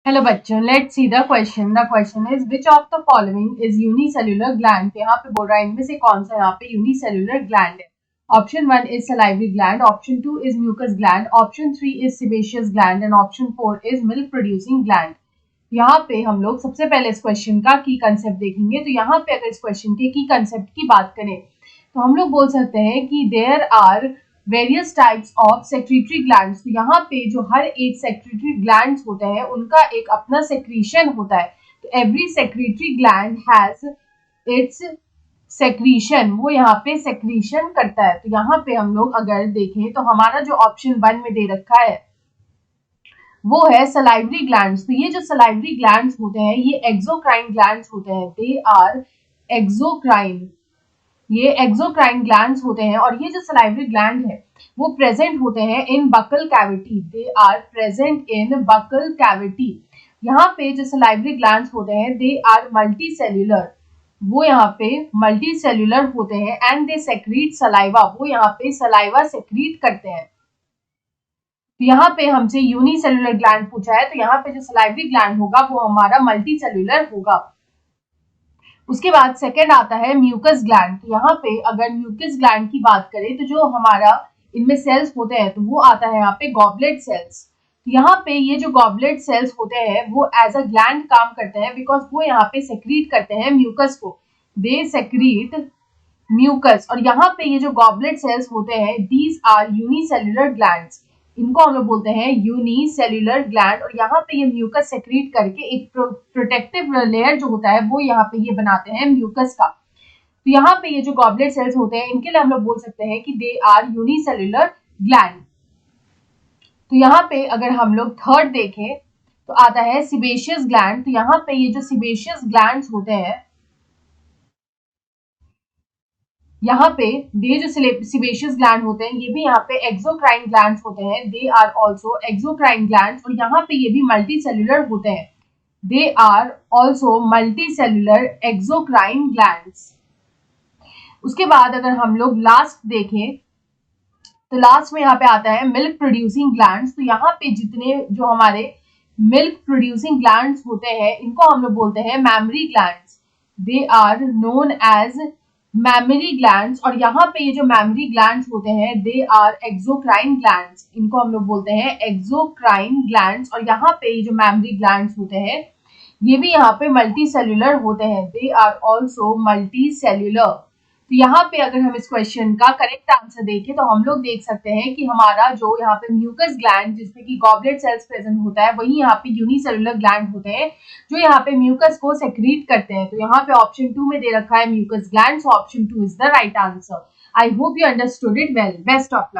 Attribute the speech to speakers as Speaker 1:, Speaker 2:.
Speaker 1: Hello बच्चों, let's see the question. The question is which of the following is unicellular gland. यहाँ पे बोल रहा है इनमें से कौन सा यहाँ पे यूनिसेल्युलर ग्लैंड है। Option 1 is salivary gland, option 2 is mucous gland, option 3 is sebaceous gland and option 4 is milk producing gland. यहाँ पे हम लोग सबसे पहले इस क्वेश्चन का की कंसेप्ट देखेंगे। तो यहाँ पे अगर इस क्वेश्चन के की कंसेप्ट की बात करें तो हम लोग बोल सकते हैं कि there are various types of secretory glands. तो यहाँ पे जो हर एक सेक्रेटरी ग्लैंड्स होते हैं उनका एक अपना सेक्रीशन होता है। तो every secretary gland has its secretion, वो यहाँ पे सेक्रीशन करता है। तो यहाँ पे हम लोग अगर देखें तो हमारा जो ऑप्शन 1 में दे रखा है वो है सलाइवरी ग्लैंड्स। तो ये जो सलाइवरी ग्लैंड्स होते हैं ये एक्सोक्राइन ग्लैंड्स होते हैं। दे आर एक्सोक्राइन, ये एक्सोक्राइन ग्लैंड्स होते हैं। और ये जो सलाइवरी ग्लैंड है वो प्रेजेंट होते हैं in buccal cavity. They are present in buccal cavity. यहाँ पे जो सलाइवरी ग्लैंड्स होते हैं दे आर मल्टी सेल्यूलर, वो यहाँ पे मल्टी सेल्यूलर होते हैं। एंड दे सेक्रीट सलाइवा, वो यहाँ पे सलाइवा सेक्रीट करते हैं। तो यहाँ पे हमसे यूनिसेल्युलर ग्लैंड पूछा है, तो यहाँ पे जो सलाइवरी ग्लैंड होगा वो हमारा मल्टी सेल्यूलर होगा। उसके बाद सेकंड आता है म्यूकस ग्लैंड। तो यहाँ पे अगर म्यूकस ग्लैंड की बात करें तो जो हमारा इनमें सेल्स होते हैं तो वो आता है यहाँ पे गॉबलेट सेल्स। तो यहाँ पे ये जो गॉबलेट सेल्स होते हैं वो एज अ ग्लैंड काम करते हैं बिकॉज वो यहाँ पे सेक्रीट करते हैं म्यूकस को। दे सेक्रीट म्यूकस। और यहाँ पे ये जो गॉबलेट सेल्स होते हैं दीज आर यूनिसेल्युलर ग्लैंड्स, इनको हम लोग बोलते हैं यूनिसेल्युलर ग्लैंड। और यहाँ पे ये म्यूकस सेक्रीट करके एक प्रोटेक्टिव लेयर जो होता है वो यहाँ पे ये बनाते हैं म्यूकस का। तो यहाँ पे ये जो गॉबलेट सेल्स होते हैं इनके लिए हम लोग बोल सकते हैं कि दे आर यूनिसेल्युलर ग्लैंड। तो यहाँ पे अगर हम लोग थर्ड देखें तो आता है सेबेशियस ग्लैंड। तो यहाँ पे ये जो सेबेशियस ग्लैंड्स होते हैं, यहाँ पे ये जो सेबेशियस ग्लैंड होते हैं ये भी यहाँ पे एक्सोक्राइन ग्लैंड्स होते हैं। They are also exocrine glands. और यहाँ पे ये भी मल्टी सेल्यूलर होते हैं। They are also multicellular exocrine glands. उसके बाद अगर हम लोग लास्ट देखें तो लास्ट में यहाँ पे आता है मिल्क प्रोड्यूसिंग ग्लैंड्स। तो यहाँ पे जितने जो हमारे मिल्क प्रोड्यूसिंग ग्लैंड्स होते हैं इनको हम लोग बोलते हैं mammary glands. They are known as mammary glands. और यहाँ पे ये जो मैमरी ग्लैंड्स होते हैं दे आर एक्सोक्राइन ग्लैंड्स, इनको हम लोग बोलते हैं एक्सोक्राइन ग्लैंड्स। और यहाँ पे ये जो मैमरी ग्लैंड्स होते हैं ये भी यहाँ पे मल्टी सेल्यूलर होते हैं। They are also multicellular. तो यहाँ पे अगर हम इस क्वेश्चन का करेक्ट आंसर देखें तो हम लोग देख सकते हैं कि हमारा जो यहाँ पे म्यूकस ग्लैंड जिसमें कि गॉबलेट सेल्स प्रेजेंट होता है वही यहाँ पे यूनिसेल्युलर ग्लैंड होते हैं जो यहाँ पे म्यूकस को सेक्रीट करते हैं। तो यहाँ पे ऑप्शन 2 में दे रखा है mucous gland, so option 2 is the right answer. I hope you understood it well. Best of luck.